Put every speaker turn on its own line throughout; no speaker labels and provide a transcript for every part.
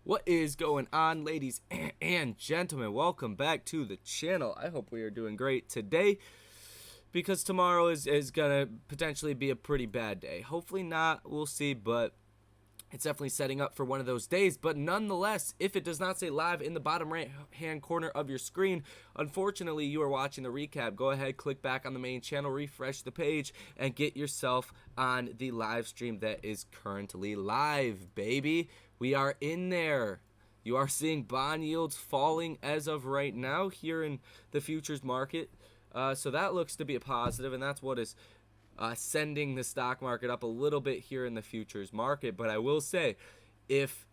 What is going on, ladies and gentlemen? Welcome back to the channel. I hope we are doing great today because tomorrow is going to potentially be a pretty bad day. Hopefully not, we'll see, but it's definitely setting up for one of those days. But nonetheless, if it does not say live in the bottom right hand corner of your screen, unfortunately you are watching the recap. Go ahead, click back on the main channel, refresh the page, and get yourself on the live stream that is currently live, baby. We are in there. You are seeing bond yields falling as of right now here in the futures market. So that looks to be a positive, and that's what is sending the stock market up a little bit here in the futures market. But I will say, if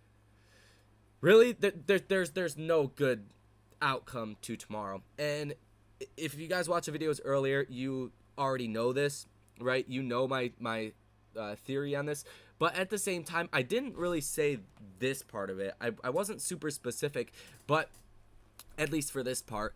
really there's no good outcome to tomorrow, and if you guys watch the videos earlier, you already know this, right? You know my theory on this. But at the same time, I didn't really say this part of it. I wasn't super specific, but at least for this part,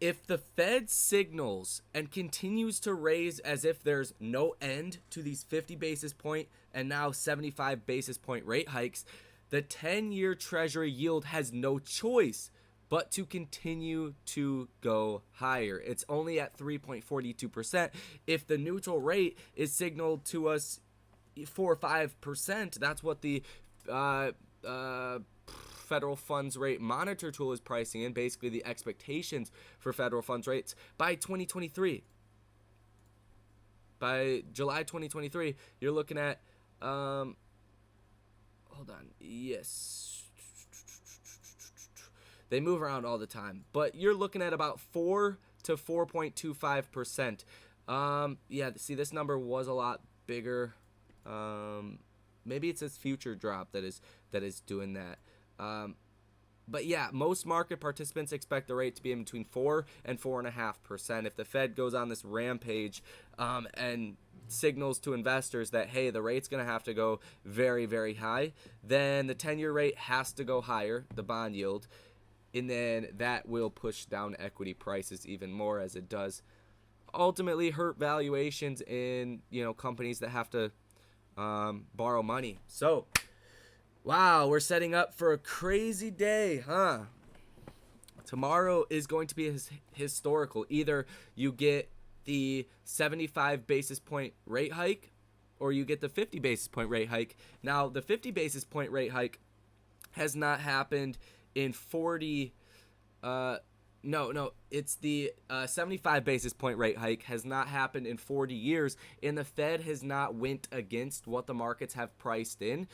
if the Fed signals and continues to raise as if there's no end to these 50 basis point and now 75 basis point rate hikes, the 10-year Treasury yield has no choice but to continue to go higher. It's only at 3.42%. If the neutral rate is signaled to us 4 or 5%, that's what the federal funds rate monitor tool is pricing in, basically the expectations for federal funds rates by 2023. By July 2023, you're looking at hold on. Yes. They move around all the time, but you're looking at about 4 to 4.25%. Yeah, see, this number was a lot bigger. Maybe it's this future drop that is doing that. But yeah, most market participants expect the rate to be in between 4 and 4.5%. If the Fed goes on this rampage and signals to investors that, hey, the rate's going to have to go very, very high, then the 10-year rate has to go higher, the bond yield, and then that will push down equity prices even more, as it does ultimately hurt valuations in, companies that have to borrow money. So wow, we're setting up for a crazy day, huh? Tomorrow is going to be historical. Either you get the 75 basis point rate hike or you get the 50 basis point rate hike. Now, the 50 basis point rate hike has not happened in 40 no, it's the 75 basis point rate hike has not happened in 40 years, and the Fed has not went against what the markets have priced in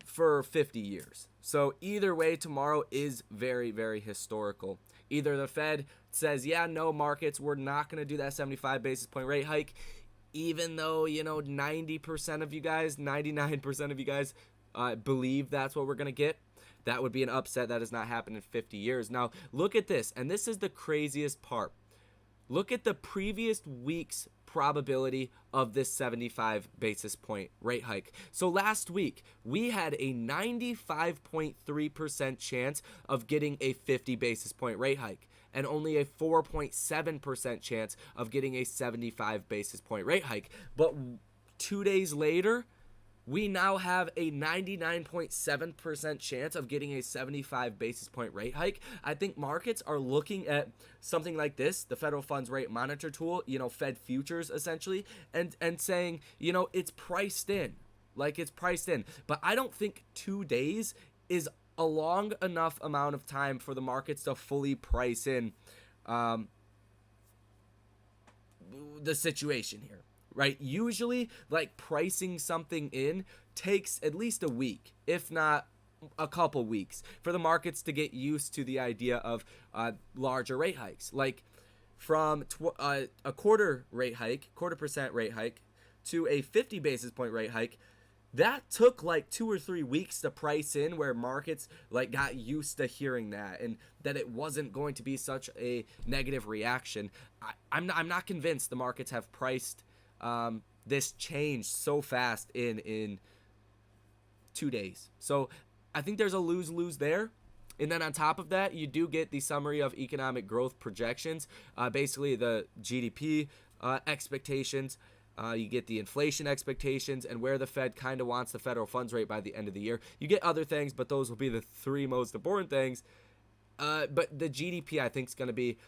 for 50 years. So either way, tomorrow is very, very historical. Either the Fed says, yeah, no, markets, we're not going to do that 75 basis point rate hike, even though, 90% of you guys, 99% of you guys believe that's what we're going to get. That would be an upset that has not happened in 50 years. Now, look at this, and this is the craziest part. Look at the previous week's probability of this 75 basis point rate hike. So last week, we had a 95.3% chance of getting a 50 basis point rate hike and only a 4.7% chance of getting a 75 basis point rate hike. But 2 days later, we now have a 99.7% chance of getting a 75 basis point rate hike. I think markets are looking at something like this, the federal funds rate monitor tool, Fed futures essentially, and saying, it's priced in. Like, it's priced in. But I don't think 2 days is a long enough amount of time for the markets to fully price in the situation here. Right? Usually, like, pricing something in takes at least a week, if not a couple weeks, for the markets to get used to the idea of larger rate hikes. Like, from a quarter percent rate hike to a 50 basis point rate hike, that took like 2 or 3 weeks to price in, where markets like got used to hearing that and that it wasn't going to be such a negative reaction. I'm not convinced the markets have priced this change so fast in 2 days. So I think there's a lose-lose there. And then on top of that, you do get the summary of economic growth projections, basically the GDP expectations. You get the inflation expectations and where the Fed kind of wants the federal funds rate by the end of the year. You get other things, but those will be the three most important things. But the GDP, I think, is going to be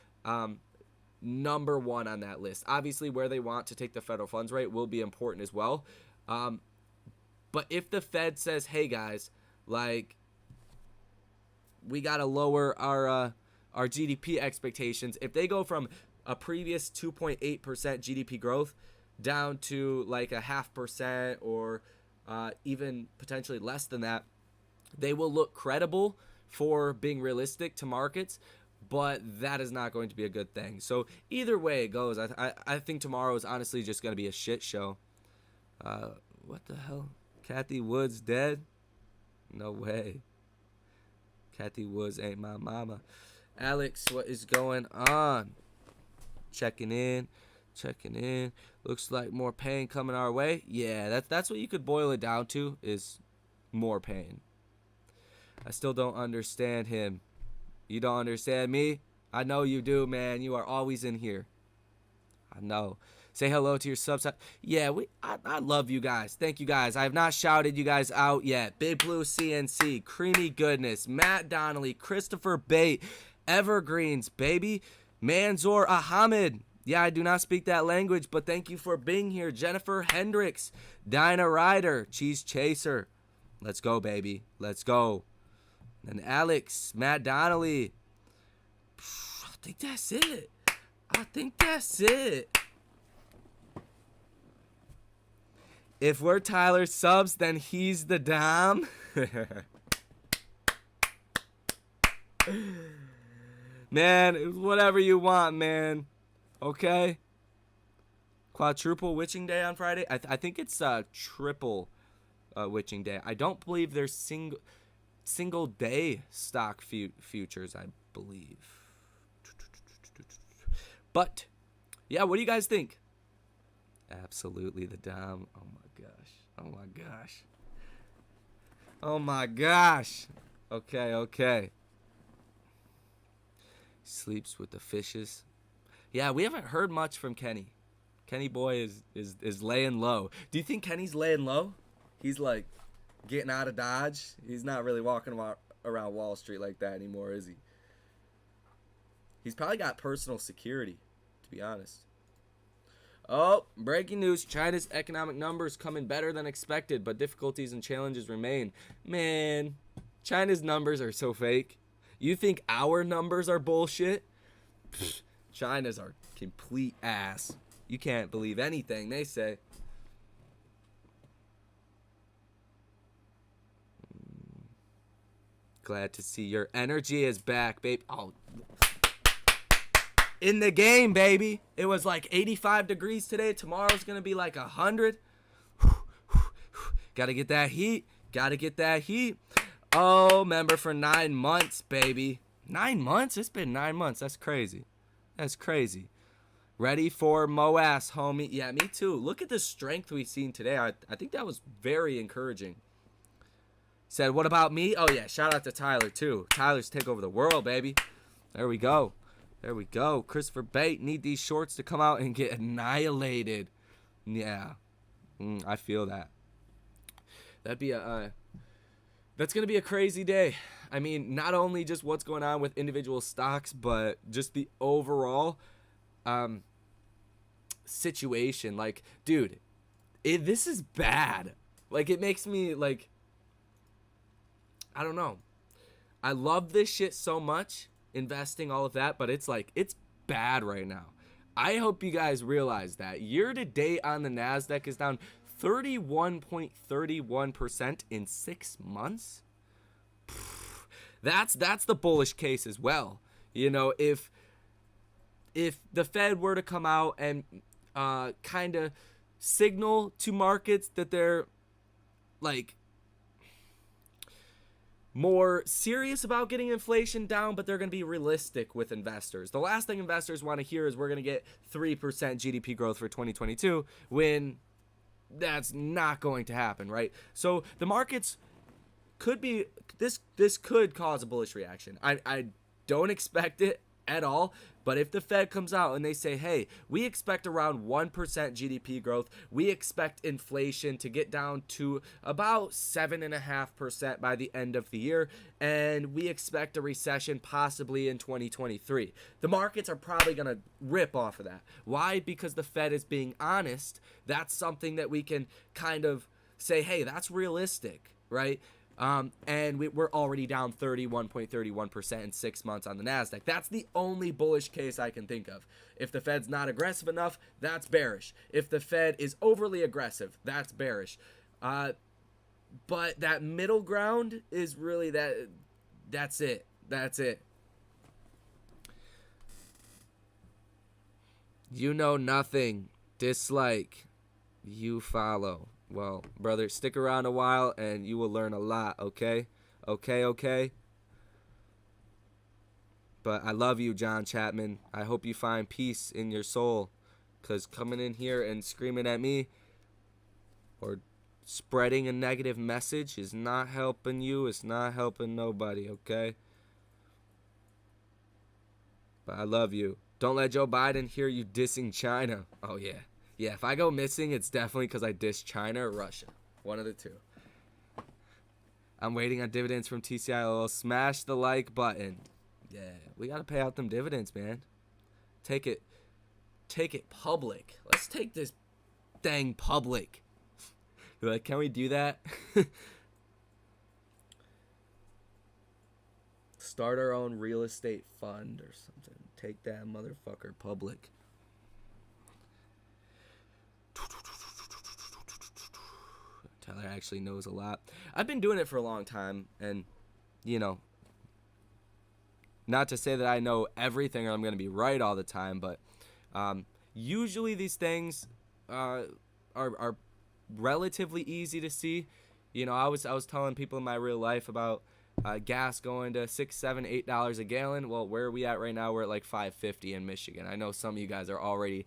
number one on that list. Obviously, where they want to take the federal funds rate will be important as well. But if the Fed says, hey, guys, like, we got to lower our GDP expectations, if they go from a previous 2.8% GDP growth down to like a 0.5% or even potentially less than that, they will look credible for being realistic to markets, but that is not going to be a good thing. So either way it goes, I think tomorrow is honestly just going to be a shit show. What the hell? Kathy Woods dead? No way. Kathy Woods ain't my mama. Alex, what is going on? Checking in. Looks like more pain coming our way. Yeah, that's what you could boil it down to, is more pain. I still don't understand him. You don't understand me? I know you do, man. You are always in here. I know. Say hello to your subs. Yeah, I love you guys. Thank you guys. I have not shouted you guys out yet. Big Blue CNC, Creamy Goodness, Matt Donnelly, Christopher Bate, Evergreens, baby, Manzor Ahmed. Yeah, I do not speak that language, but thank you for being here. Jennifer Hendricks, Dinah Ryder, Cheese Chaser. Let's go, baby. Let's go. And Alex, Matt Donnelly. I think that's it. If we're Tyler subs, then he's the Dom. Man, whatever you want, man. Okay? Quadruple Witching Day on Friday? I think it's triple Witching Day. I don't believe there's single day stock futures, I believe. But, yeah, what do you guys think? Absolutely the Dom. Oh my gosh. Okay. Sleeps with the fishes. Yeah, we haven't heard much from Kenny. Kenny boy is laying low. Do you think Kenny's laying low? He's like getting out of Dodge. He's not really walking around Wall Street like that anymore, is he? He's probably got personal security, to be honest. Oh, breaking news. China's economic numbers come in better than expected, but difficulties and challenges remain. Man, China's numbers are so fake. You think our numbers are bullshit? Pfft, China's are complete ass. You can't believe anything they say. Glad to see your energy is back, babe. Oh, in the game, baby. It was like 85 degrees today. Tomorrow's going to be like 100. Gotta get that heat. Oh, member for 9 months, baby. 9 months? It's been 9 months. That's crazy. Ready for Moas, homie. Yeah, me too. Look at the strength we've seen today. I think that was very encouraging. Said, what about me? Oh, yeah. Shout out to Tyler, too. Tyler's take over the world, baby. There we go. Christopher Bate, need these shorts to come out and get annihilated. Yeah. I feel that. That's going to be a crazy day. I mean, not only just what's going on with individual stocks, but just the overall situation. Like, dude, this is bad. Like, it makes me, like, I don't know. I love this shit so much, investing, all of that, but it's like, it's bad right now. I hope you guys realize that. Year to date on the NASDAQ is down 31.31% in 6 months. That's the bullish case as well. You know, if the Fed were to come out and kind of signal to markets that they're like more serious about getting inflation down, but they're going to be realistic with investors. The last thing investors want to hear is we're going to get 3% GDP growth for 2022 when that's not going to happen, right? So the markets could be, this could cause a bullish reaction. I don't expect it. at all. But if the Fed comes out and they say, hey, we expect around 1% GDP growth, we expect inflation to get down to about 7.5% by the end of the year, and we expect a recession possibly in 2023, the markets are probably going to rip off of that. Why? Because the Fed is being honest. That's something that we can kind of say, hey, that's realistic, right? And we're already down 31.31% in 6 months on the NASDAQ. That's the only bullish case I can think of. If the Fed's not aggressive enough, that's bearish. If the Fed is overly aggressive, that's bearish. But that middle ground is really that's it. That's it. You know nothing. Dislike. You follow. Well, brother, stick around a while and you will learn a lot, okay? Okay? But I love you, John Chapman. I hope you find peace in your soul. Because coming in here and screaming at me or spreading a negative message is not helping you. It's not helping nobody, okay? But I love you. Don't let Joe Biden hear you dissing China. Oh, yeah. Yeah, if I go missing, it's definitely because I dissed China or Russia. One of the two. I'm waiting on dividends from TCIL. Smash the like button. Yeah, we got to pay out them dividends, man. Take it public. Let's take this thing public. You're like, can we do that? Start our own real estate fund or something. Take that motherfucker public. Tyler actually knows a lot. I've been doing it for a long time, and, you know, not to say that I know everything or I'm going to be right all the time, but usually these things are relatively easy to see. You know, I was telling people in my real life about gas going to $6, $7, $8 a gallon. Well, where are we at right now? We're at like $5.50 in Michigan. I know some of you guys are already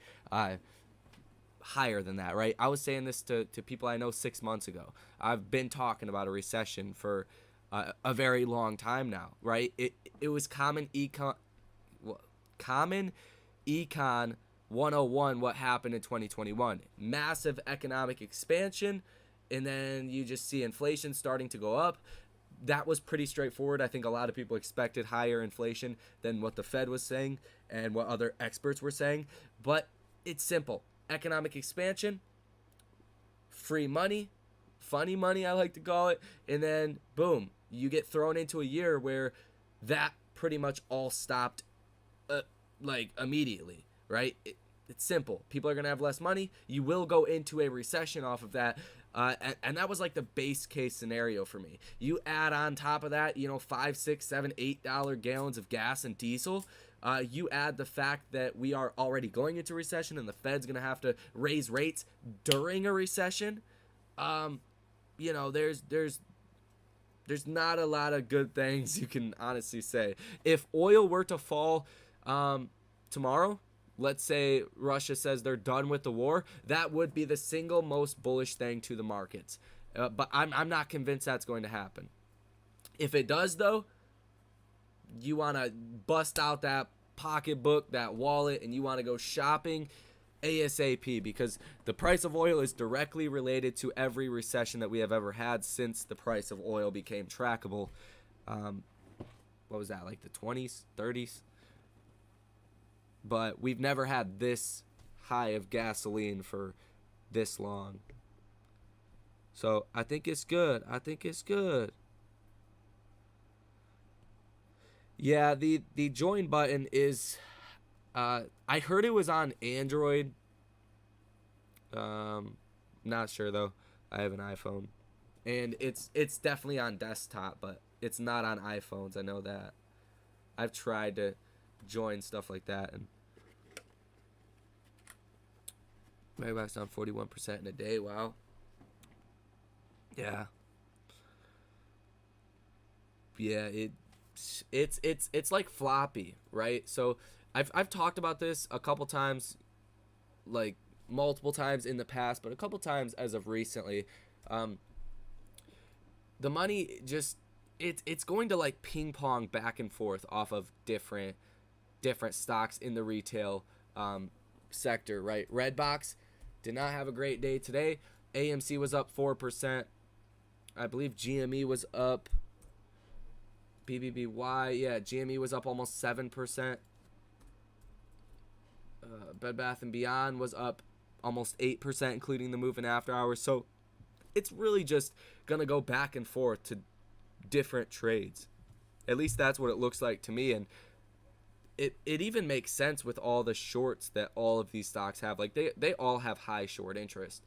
higher than that, right? I was saying this to people I know 6 months ago. I've been talking about a recession for a very long time now, right? It was common econ 101 what happened in 2021. Massive economic expansion, and then you just see inflation starting to go up. That was pretty straightforward. I think a lot of people expected higher inflation than what the Fed was saying and what other experts were saying, but it's simple. Economic expansion, free money, funny money I like to call it, and then boom, you get thrown into a year where that pretty much all stopped like immediately, right? It's simple. People are going to have less money. You will go into a recession off of that. And that was like the base case scenario for me. You add on top of that, $5, $6, $7, $8 gallons of gas and diesel. You add the fact that we are already going into recession and the Fed's going to have to raise rates during a recession. There's not a lot of good things you can honestly say. If oil were to fall tomorrow, let's say Russia says they're done with the war, that would be the single most bullish thing to the markets. But I'm not convinced that's going to happen. If it does, though, you want to bust out that pocketbook, that wallet, and you want to go shopping ASAP, because the price of oil is directly related to every recession that we have ever had since the price of oil became trackable. What was that, like the 20s, 30s? But we've never had this high of gasoline for this long. So I think it's good. Yeah, the join button is, I heard it was on Android. Not sure though. I have an iPhone, and it's definitely on desktop, but it's not on iPhones. I know that. I've tried to join stuff like that, and Megaback's down 41% in a day. Wow. Yeah. Yeah, it's like floppy, right? So I've talked about this a couple times, like multiple times in the past, but a couple times as of recently. The money just it's going to like ping pong back and forth off of different different stocks in the retail sector, right? Redbox did not have a great day today. AMC was up 4%. I believe GME was up. BBBY, yeah, GME was up almost 7%. Bed Bath & Beyond was up almost 8%, including the move in after hours. So it's really just going to go back and forth to different trades. At least that's what it looks like to me. And it even makes sense with all the shorts that all of these stocks have. Like they all have high short interest.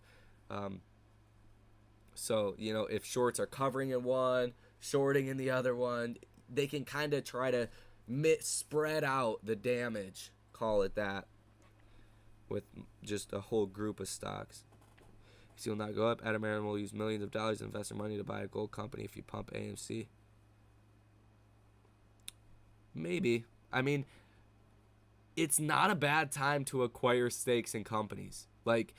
So, you know, if shorts are covering in one, shorting in the other one, they can kind of try to spread out the damage, call it that, with just a whole group of stocks. So you'll not go up. Adam Aaron will use millions of dollars of investor money to buy a gold company if you pump AMC. Maybe. I mean, it's not a bad time to acquire stakes in companies. Like,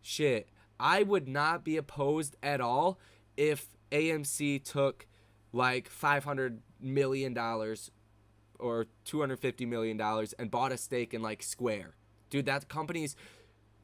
shit, I would not be opposed at all if AMC took like $500 million or $250 million and bought a stake in like Square. Dude, that company's,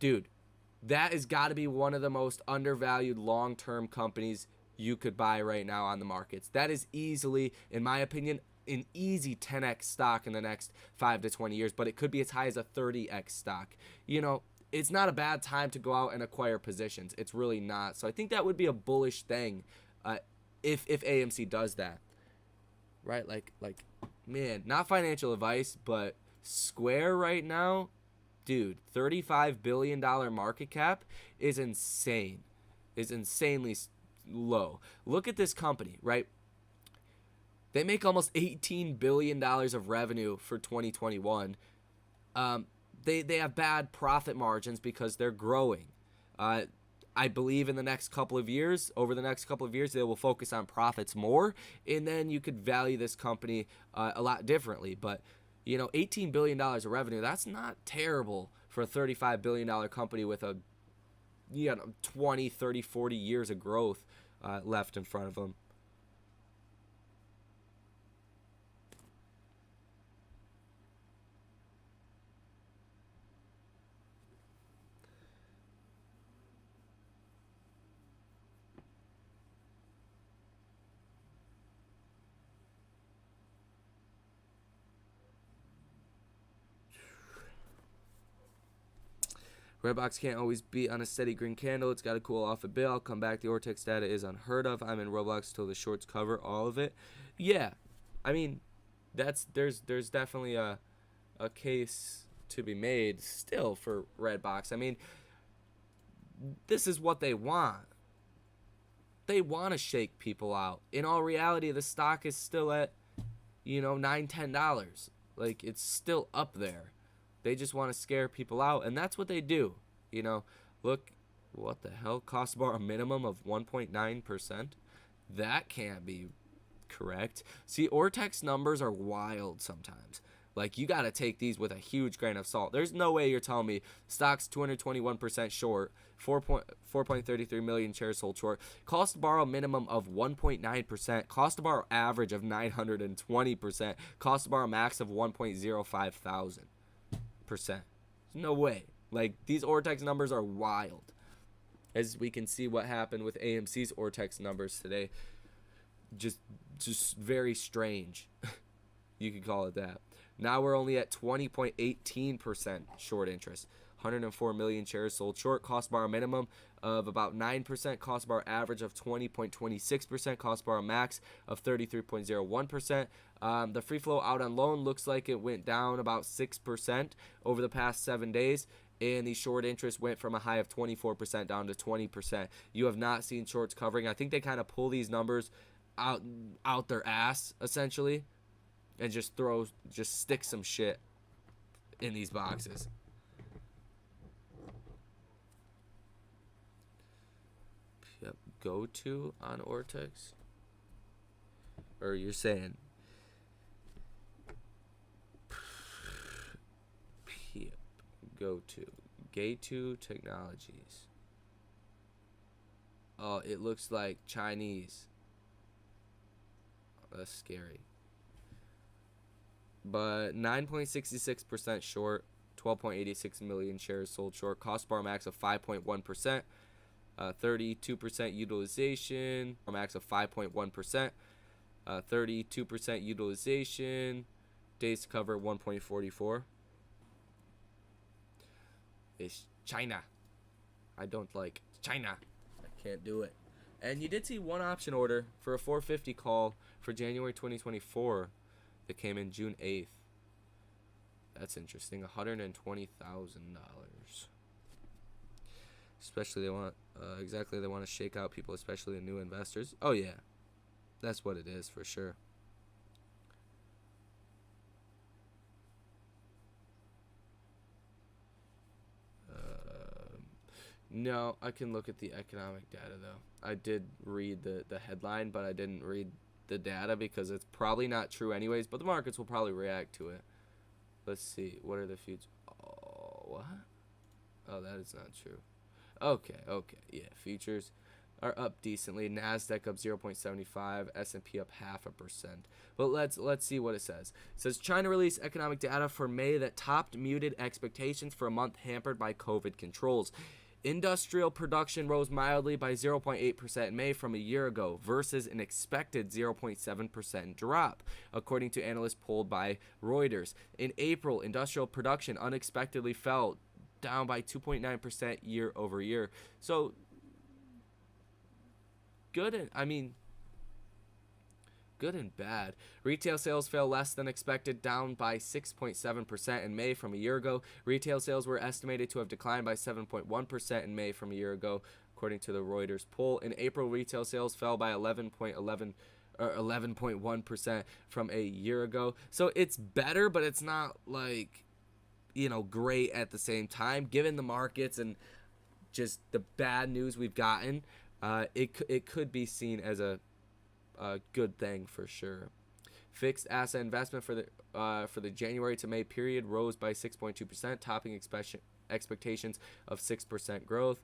that has got to be one of the most undervalued long-term companies you could buy right now on the markets. That is easily, in my opinion, an easy 10x stock in the next 5 to 20 years, but it could be as high as a 30x stock. You know, it's not a bad time to go out and acquire positions. It's really not. So I think that would be a bullish thing if AMC does that. Right? Like, man, not financial advice, but Square right now, dude, $35 billion market cap is insane. Is insanely low. Look at this company, right? They make almost $18 billion of revenue for 2021. They have bad profit margins because they're growing. I believe over the next couple of years, they will focus on profits more, and then you could value this company a lot differently. But, you know, $18 billion of revenue, that's not terrible for a $35 billion company with 20, 30, 40 years of growth left in front of them. Redbox can't always be on a steady green candle. It's got to cool off a bit. I'll come back. The Ortex data is unheard of. I'm in Roblox till the shorts cover all of it. Yeah, I mean, there's definitely a case to be made still for Redbox. I mean, this is what they want. They want to shake people out. In all reality, the stock is still at, $9, $10. Like, it's still up there. They just want to scare people out, and that's what they do. Look, what the hell? Cost to borrow a minimum of 1.9%? That can't be correct. See, Ortex numbers are wild sometimes. Like, you got to take these with a huge grain of salt. There's no way you're telling me stock's 221% short, 4.33 million shares sold short, cost to borrow minimum of 1.9%, cost to borrow average of 920%, cost to borrow max of 1.05 thousand. No way. Like, these Ortex numbers are wild. As we can see what happened with AMC's Ortex numbers today. Just very strange. You could call it that. Now we're only at 20.18% short interest. 104 million shares sold short. Cost bar minimum of about 9%. Cost bar average of 20.26%. Cost bar max of 33.01%. The free flow out on loan looks like it went down about 6% over the past 7 days. And the short interest went from a high of 24% down to 20%. You have not seen shorts covering. I think they kind of pull these numbers out their ass, essentially, and just stick some shit in these boxes. Yep, go to on Ortex? Or you're saying go to Gate2 Technologies. Oh, it looks like Chinese. That's scary. but 9.66% short, 12.86 million shares sold short. Cost bar max of 5.1%, 32% utilization, bar max of 5.1%, 32% utilization, days to cover 1.44. It's China. I don't like China. I can't do it. And you did see one option order for a 450 call for January 2024 that came in June 8th. That's interesting. $120,000. Especially they want they want to shake out people, especially the new investors. Oh yeah, that's what it is for sure. No, I can look at the economic data though. I did read the headline, but I didn't read the data because it's probably not true anyways, but the markets will probably react to it. Let's see. What are the futures? Oh, what? Oh, that is not true. Okay. Yeah, futures are up decently. Nasdaq up 0.75, S&P up 0.5%. But let's see what it says. It says China released economic data for May that topped muted expectations for a month hampered by COVID controls. Industrial production rose mildly by 0.8% in May from a year ago versus an expected 0.7% drop, according to analysts polled by Reuters. In April, industrial production unexpectedly fell down by 2.9% year over year. So good and bad. Retail sales fell less than expected, down by 6.7% in May from a year ago. Retail sales were estimated to have declined by 7.1% in May from a year ago, according to the Reuters poll. In April, retail sales fell by 11.1% from a year ago. So it's better, but it's not like, great at the same time. Given the markets and just the bad news we've gotten, it could be seen as a good thing for sure. Fixed asset investment for the January to May period rose by 6.2%, topping expectations of 6% growth.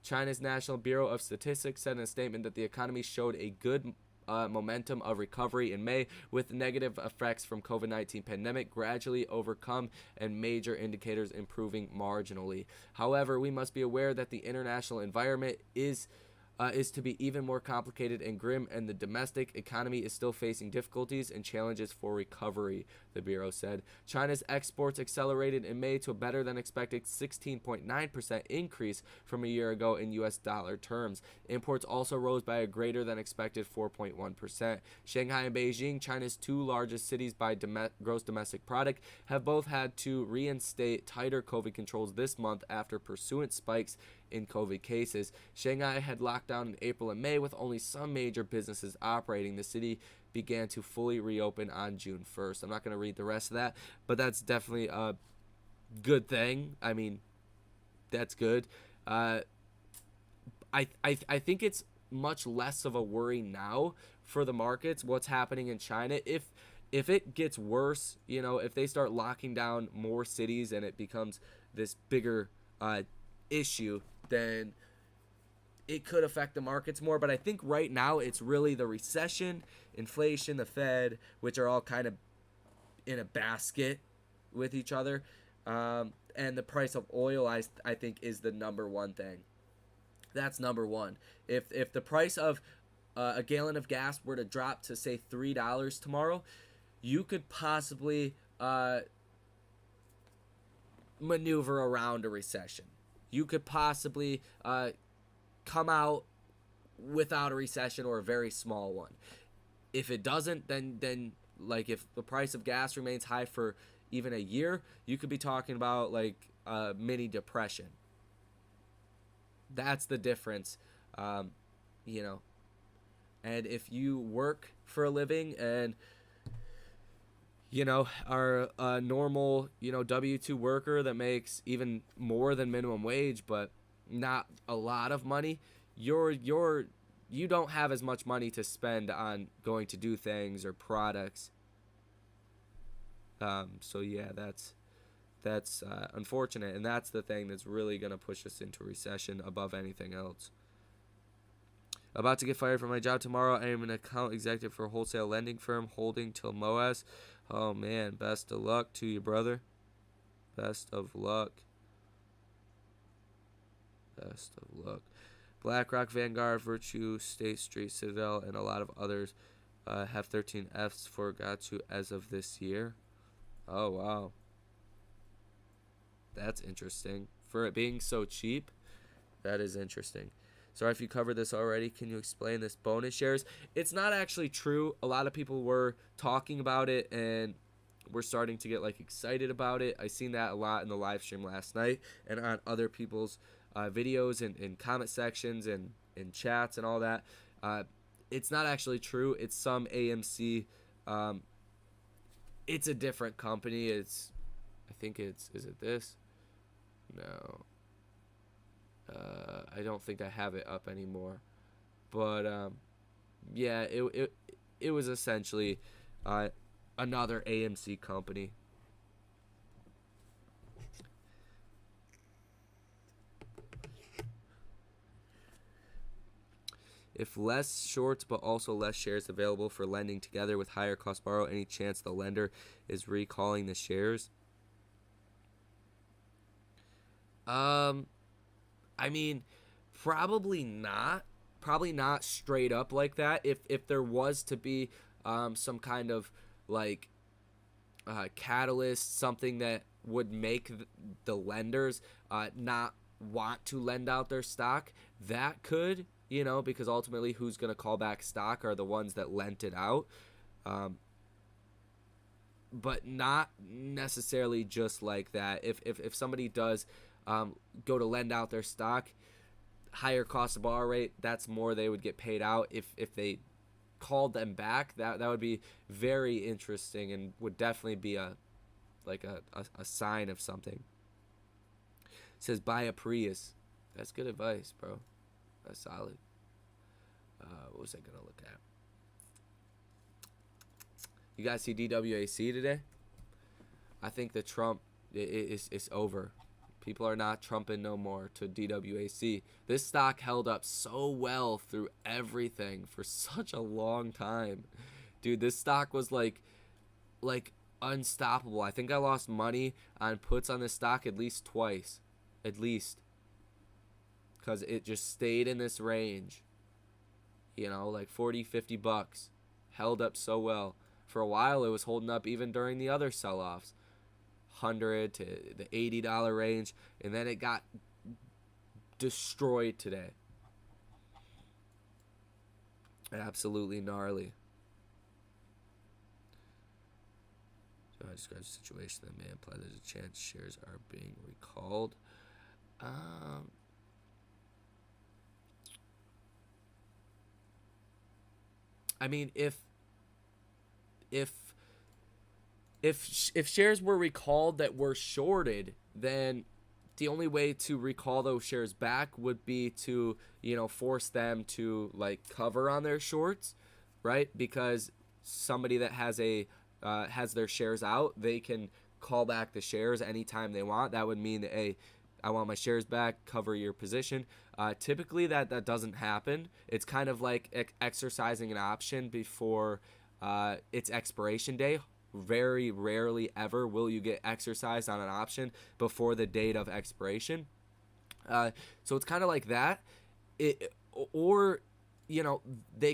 China's National Bureau of Statistics said in a statement that the economy showed a good momentum of recovery in May, with negative effects from COVID-19 pandemic gradually overcome and major indicators improving marginally. However, we must be aware that the international environment is to be even more complicated and grim, and the domestic economy is still facing difficulties and challenges for recovery, the Bureau said. China's exports accelerated in May to a better than expected 16.9% increase from a year ago in U.S. dollar terms. Imports also rose by a greater than expected 4.1%. Shanghai and Beijing, China's two largest cities by gross domestic product, have both had to reinstate tighter COVID controls this month after pursuant spikes in COVID cases. Shanghai had locked down in April and May with only some major businesses operating. The city began to fully reopen on June 1st. I'm not going to read the rest of that, but that's definitely a good thing. I mean, that's good. I think it's much less of a worry now for the markets, what's happening in China. If it gets worse, if they start locking down more cities and it becomes this bigger issue, then it could affect the markets more. But I think right now it's really the recession, inflation, the Fed, which are all kind of in a basket with each other. And the price of oil, I think, is the number one thing. That's number one. If the price of a gallon of gas were to drop to, say, $3 tomorrow, you could possibly maneuver around a recession. You could possibly come out without a recession or a very small one. If it doesn't, then like if the price of gas remains high for even a year, you could be talking about like a mini depression. That's the difference, And if you work for a living and are a normal, W-2 worker that makes even more than minimum wage, but not a lot of money, you don't have as much money to spend on going to do things or products. So yeah, that's unfortunate, and that's the thing that's really gonna push us into recession above anything else. About to get fired from my job tomorrow. I am an account executive for a wholesale lending firm holding till MOAS. Oh man, best of luck to you, brother. Best of luck. Best of luck. BlackRock, Vanguard, Virtue, State Street, Citadel, and a lot of others have 13 Fs for Gatsu as of this year. Oh, wow. That's interesting. For it being so cheap, that is interesting. Sorry if you covered this already. Can you explain this bonus shares? It's not actually true. A lot of people were talking about it and we're starting to get like excited about it. I seen that a lot in the live stream last night and on other people's videos and in comment sections and in chats and all that. It's not actually true. It's some AMC. It's a different company. Is it this? No. I don't think I have it up anymore. But yeah, it was essentially another AMC company. If less shorts but also less shares available for lending together with higher cost borrow, any chance the lender is recalling the shares? I mean, probably not. Probably not straight up like that. If there was to be some kind of like catalyst, something that would make the lenders not want to lend out their stock, that could, because ultimately who's going to call back stock are the ones that lent it out. But not necessarily just like that. If somebody does go to lend out their stock, higher cost of borrow rate, that's more they would get paid out. If they called them back, that would be very interesting and would definitely be a sign of something. It says buy a Prius. That's good advice, bro. That's solid. What was I gonna look at? You guys see DWAC today? I think the Trump is over. People are not trumping no more to DWAC. This stock held up so well through everything for such a long time. Dude, this stock was like unstoppable. I think I lost money on puts on this stock at least twice. At least. Because it just stayed in this range. Like 40, 50 bucks. Held up so well. For a while, it was holding up even during the other sell-offs. $100 to the $80 range, and then it got destroyed today. Absolutely gnarly. So I described the situation that may imply there's a chance shares are being recalled. I mean, if shares were recalled that were shorted, then the only way to recall those shares back would be to, force them to cover on their shorts, right? Because somebody that has their shares out, they can call back the shares anytime they want. That would mean that, hey, I want my shares back, cover your position. Typically that doesn't happen. It's kind of like exercising an option before its expiration day. Very rarely ever will you get exercised on an option before the date of expiration. So it's kind of like that. They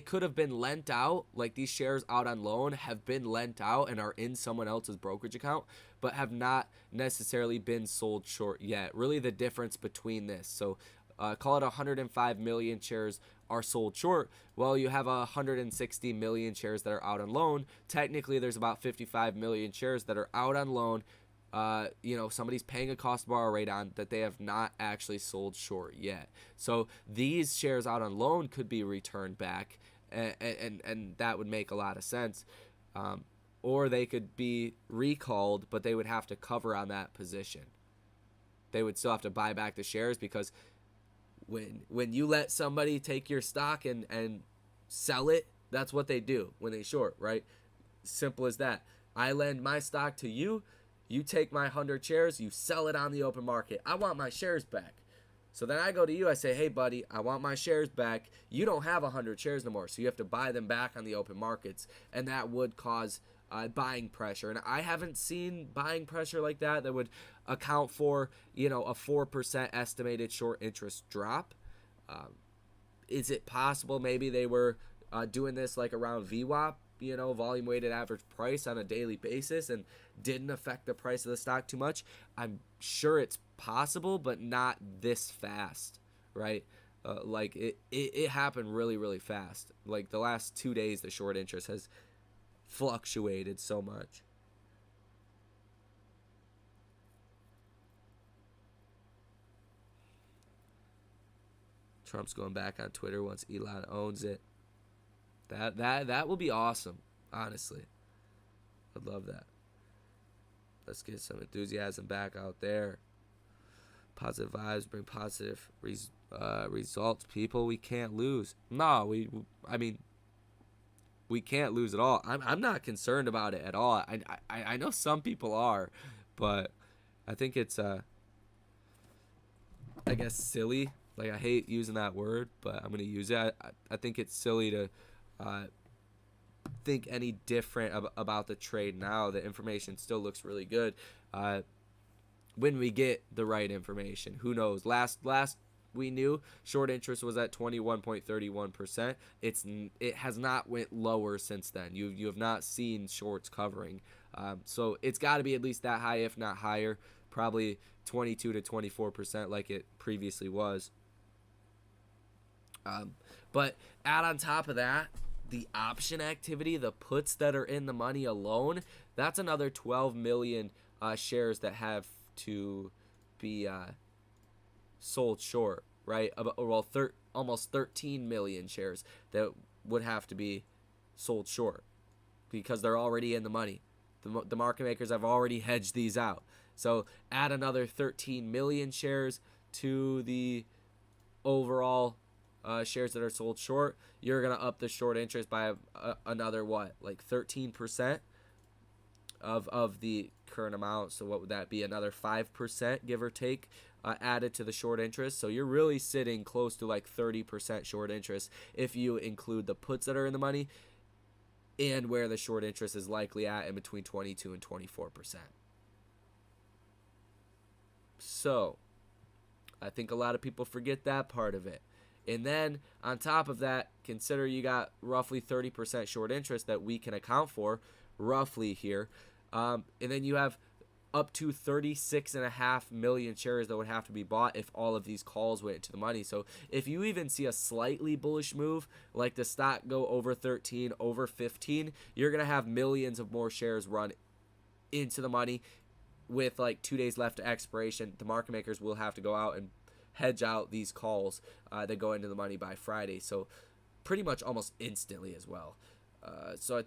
could have been lent out, like these shares out on loan have been lent out and are in someone else's brokerage account, but have not necessarily been sold short yet. Really the difference between this. So call it 105 million shares are sold short. Well, you have 160 million shares that are out on loan. Technically, there's about 55 million shares that are out on loan. Somebody's paying a cost borrow rate on that they have not actually sold short yet. So these shares out on loan could be returned back, and that would make a lot of sense. Or they could be recalled, but they would have to cover on that position. They would still have to buy back the shares because when you let somebody take your stock and sell it, that's what they do when they short, right? Simple as that. I lend my stock to you. You take my 100 shares, you sell it on the open market. I want my shares back. So then I go to you, I say, hey, buddy, I want my shares back. You don't have 100 shares no more, so you have to buy them back on the open markets. And that would cause buying pressure. And I haven't seen buying pressure like that would account for, a 4% estimated short interest drop. Is it possible maybe they were doing this like around VWAP, volume weighted average price on a daily basis, and didn't affect the price of the stock too much? I'm sure it's possible, but not this fast, right? Like it happened really, really fast. Like the last 2 days, the short interest has fluctuated so much. Trump's going back on Twitter once Elon owns it. That will be awesome, honestly. I'd love that. Let's get some enthusiasm back out there. Positive vibes bring positive results. People, we can't lose. No, we can't lose at all. I'm not concerned about it at all. I know some people are, but I think it's I guess silly. Like, I hate using that word, but I'm gonna use it. I think it's silly to think any different about the trade now. The information still looks really good. When we get the right information, who knows? Last we knew, short interest was at 21.31%. It has not went lower since then. You have not seen shorts covering. So it's got to be at least that high, if not higher. Probably 22 to 24% like it previously was. But add on top of that, the option activity, the puts that are in the money alone, that's another 12 million shares that have to be sold short, right? Almost 13 million shares that would have to be sold short because they're already in the money. The market makers have already hedged these out. So add another 13 million shares to the overall shares that are sold short. You're going to up the short interest by another, like 13% of the current amount. So what would that be? Another 5%, give or take, added to the short interest. So you're really sitting close to like 30% short interest if you include the puts that are in the money and where the short interest is likely at in between 22 and 24%. So I think a lot of people forget that part of it. And then on top of that, consider you got roughly 30% short interest that we can account for roughly here. And then you have up to 36.5 million shares that would have to be bought if all of these calls went into the money. So if you even see a slightly bullish move, like the stock go over 13, over 15, you're going to have millions of more shares run into the money. With like 2 days left to expiration, the market makers will have to go out and hedge out these calls that go into the money by Friday. So pretty much almost instantly as well. So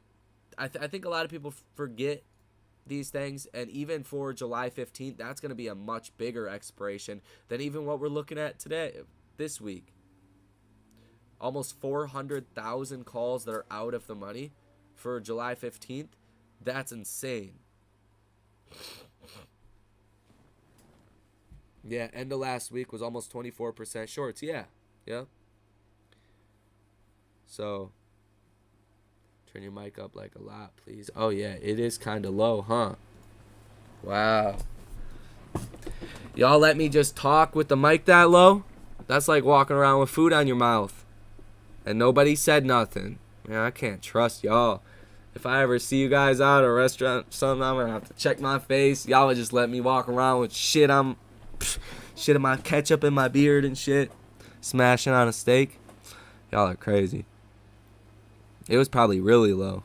I think a lot of people forget these things. And even for July 15th, that's going to be a much bigger expiration than even what we're looking at today, this week. Almost 400,000 calls that are out of the money for July 15th. That's insane. Yeah, end of last week was almost 24% shorts. Yeah. So, turn your mic up like a lot, please. Oh, yeah, it is kind of low, huh? Wow. Y'all let me just talk with the mic that low? That's like walking around with food on your mouth. And nobody said nothing. Man, I can't trust y'all. If I ever see you guys out at a restaurant or something, I'm going to have to check my face. Y'all would just let me walk around with shit in my ketchup in my beard and shit. Smashing on a steak. Y'all are crazy. It was probably really low.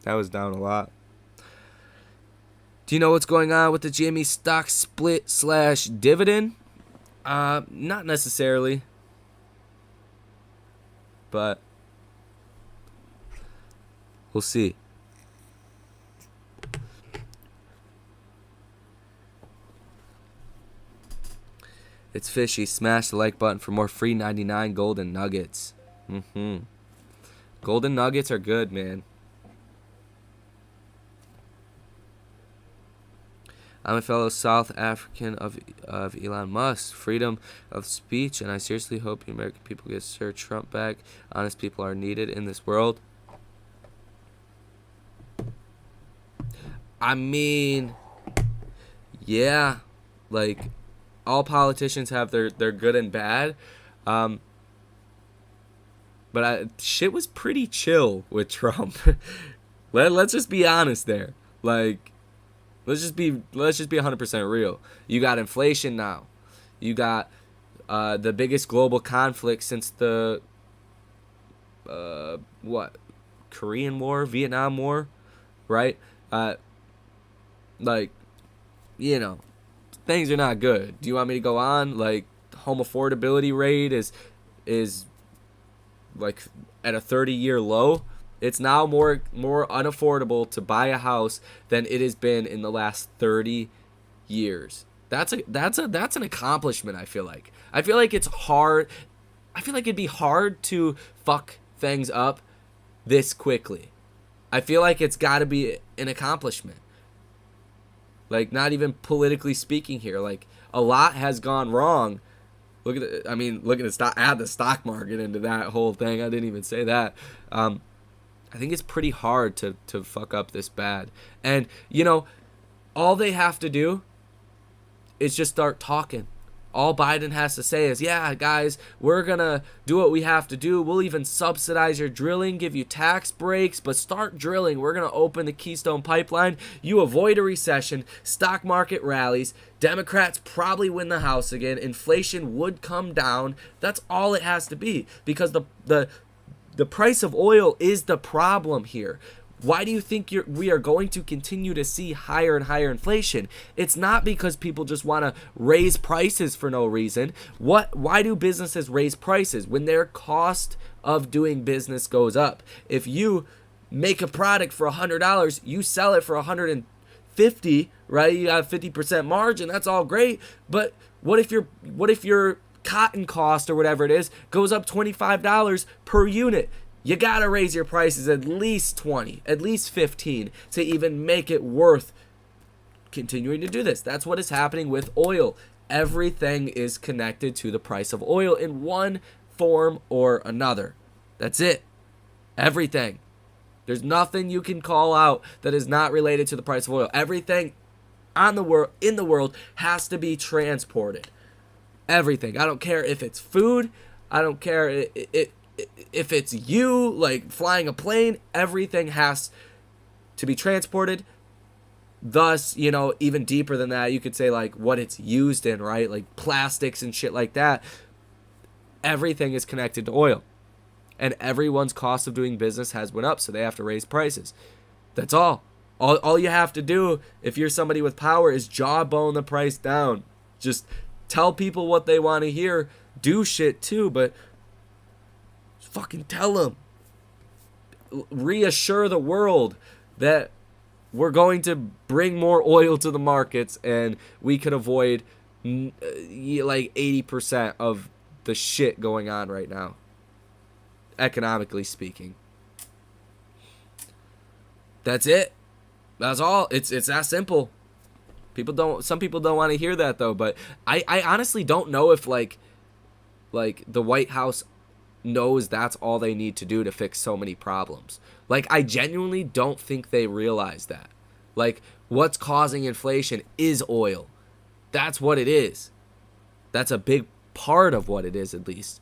That was down a lot. Do you know what's going on with the GME stock split / dividend? Not necessarily. But we'll see. It's fishy. Smash the like button for more free 99 golden nuggets. Golden nuggets are good, man. I'm a fellow South African of Elon Musk. Freedom of speech, and I seriously hope the American people get Sir Trump back. Honest people are needed in this world. I mean, yeah, like all politicians have their good and bad. Um, but shit was pretty chill with Trump. Let's just be honest there. Like, let's just be 100% real. You got inflation now. You got the biggest global conflict since the what, Korean War, Vietnam War, right? Like, you know, things are not good. Do you want me to go on? Like, home affordability rate is like at a 30-year low. It's now more unaffordable to buy a house than it has been in the last 30 years. That's an accomplishment. I feel like it's hard. I feel like it'd be hard to fuck things up this quickly. I feel like it's got to be an accomplishment. Like, not even politically speaking here. Like, a lot has gone wrong. Look at the stock. Add the stock market into that whole thing. I didn't even say that. I think it's pretty hard to fuck up this bad. And, you know, all they have to do is just start talking. All Biden has to say is, yeah, guys, we're going to do what we have to do. We'll even subsidize your drilling, give you tax breaks, but start drilling. We're going to open the Keystone Pipeline. You avoid a recession, stock market rallies, Democrats probably win the House again, inflation would come down. That's all it has to be, because the price of oil is the problem here. Why do you think we are going to continue to see higher and higher inflation? It's not because people just want to raise prices for no reason. Why do businesses raise prices? When their cost of doing business goes up. If you make a product for $100, you sell it for $150, right? You got a 50% margin. That's all great. But what if your cotton cost or whatever it is goes up $25 per unit? You gotta raise your prices at least 20, at least 15 to even make it worth continuing to do this. That's what is happening with oil. Everything is connected to the price of oil in one form or another. That's it. Everything. There's nothing you can call out that is not related to the price of oil. Everything in the world has to be transported. Everything. I don't care if it's food. I don't care if it's you, like flying a plane. Everything has to be transported. Thus, you know, even deeper than that, you could say like what it's used in, right? Like plastics and shit like that. Everything is connected to oil. And everyone's cost of doing business has went up, so they have to raise prices. That's all. All you have to do if you're somebody with power is jawbone the price down. Just tell people what they want to hear. Do shit too, but fucking tell them. Reassure the world that we're going to bring more oil to the markets and we could avoid like 80% of the shit going on right now, economically speaking. That's it. That's all. It's that simple. Some people don't want to hear that though, but I honestly don't know if like the White House knows that's all they need to do to fix so many problems. Like, I genuinely don't think they realize that. Like, what's causing inflation is oil. That's what it is. That's a big part of what it is, at least.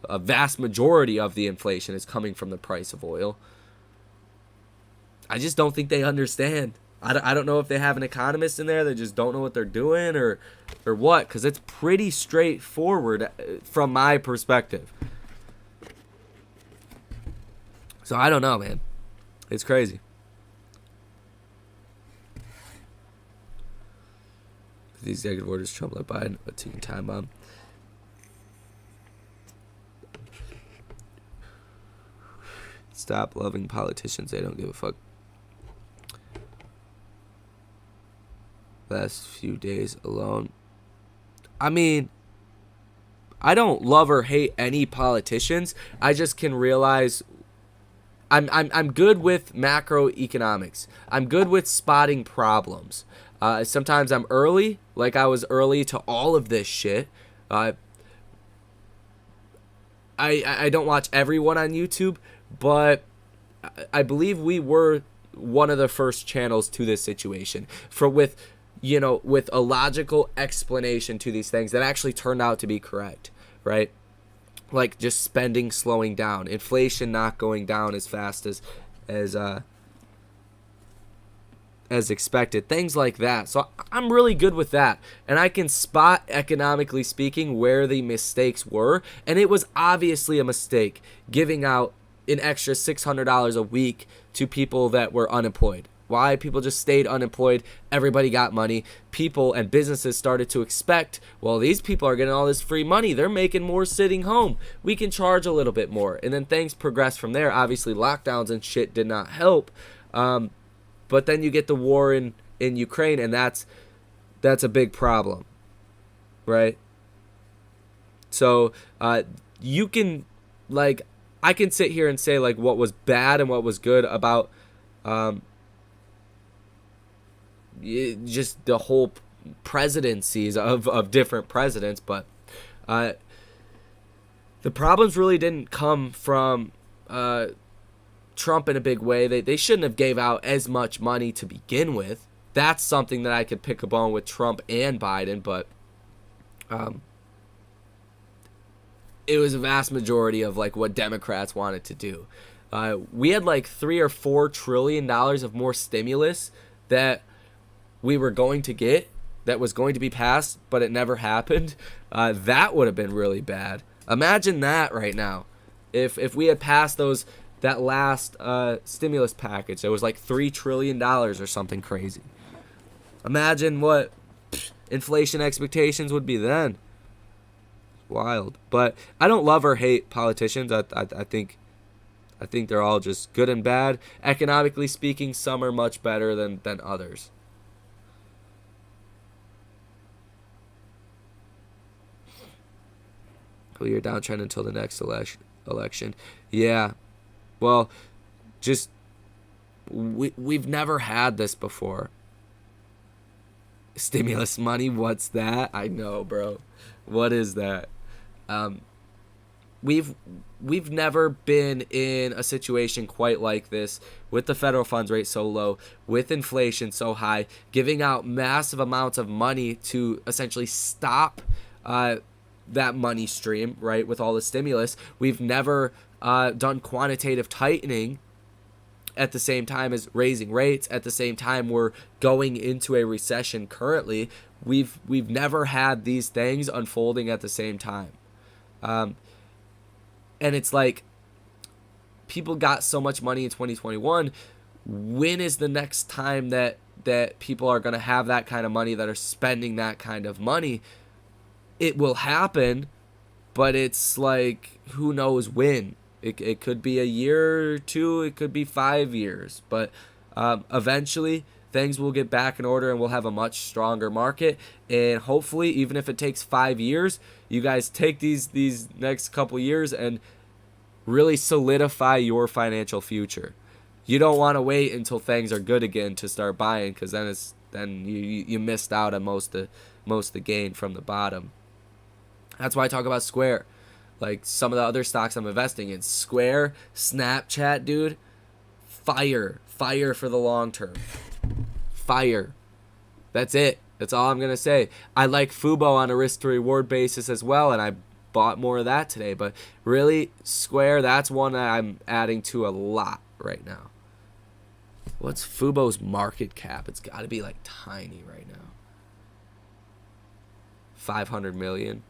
A vast majority of the inflation is coming from the price of oil. I just don't think they understand. I don't know if they have an economist in there that just don't know what they're doing or what, because it's pretty straightforward from my perspective. So I don't know, man. It's crazy. The executive orders Trump led Biden a ticking time bomb. Stop loving politicians. They don't give a fuck. Last few days alone. I mean, I don't love or hate any politicians. I just can realize I'm good with macroeconomics. I'm good with spotting problems. Sometimes I'm early, like I was early to all of this shit. I don't watch everyone on YouTube, but I believe we were one of the first channels to this situation with a logical explanation to these things that actually turned out to be correct, right? Like just spending slowing down, inflation not going down as fast as expected, things like that. So I'm really good with that, and I can spot, economically speaking, where the mistakes were, and it was obviously a mistake giving out an extra $600 a week to people that were unemployed. Why? People just stayed unemployed. Everybody got money. People and businesses started to expect, well, these people are getting all this free money. They're making more sitting home. We can charge a little bit more. And then things progressed from there. Obviously, lockdowns and shit did not help. But then you get the war in Ukraine, and that's a big problem, right? So you can, like, I can sit here and say, like, what was bad and what was good about just the whole presidencies of different presidents, but the problems really didn't come from Trump in a big way. They shouldn't have gave out as much money to begin with. That's something that I could pick a bone with Trump and Biden, but it was a vast majority of like what Democrats wanted to do. We had like $3 or $4 trillion of more stimulus that we were going to get, that was going to be passed, but it never happened. That would have been really bad. Imagine that right now. If we had passed that last stimulus package, it was like $3 trillion or something crazy. Imagine what inflation expectations would be then. Wild. But I don't love or hate politicians. I think they're all just good and bad. Economically speaking, some are much better than others. Well, you're downtrend until the next election. Yeah. Well, just we've never had this before. Stimulus money, what's that? I know, bro. What is that? We've never been in a situation quite like this, with the federal funds rate so low, with inflation so high, giving out massive amounts of money to essentially stop that money stream, right, with all the stimulus. We've never done quantitative tightening at the same time as raising rates. At the same time, we're going into a recession currently. We've never had these things unfolding at the same time. And it's like, people got so much money in 2021. When is the next time that people are going to have that kind of money, that are spending that kind of money? It will happen, but it's like, who knows when. It could be a year or two, it could be 5 years, but eventually things will get back in order and we'll have a much stronger market. And hopefully, even if it takes 5 years, you guys take these next couple years and really solidify your financial future. You don't want to wait until things are good again to start buying, because then you missed out on most of the gain from the bottom. That's why I talk about Square. Like some of the other stocks I'm investing in, Square, Snapchat, dude, fire for the long term. Fire. That's it. That's all I'm gonna say. I like Fubo on a risk to reward basis as well, and I bought more of that today. But really, Square, that's one that I'm adding to a lot right now. What's Fubo's market cap? It's got to be like tiny right now. 500 million.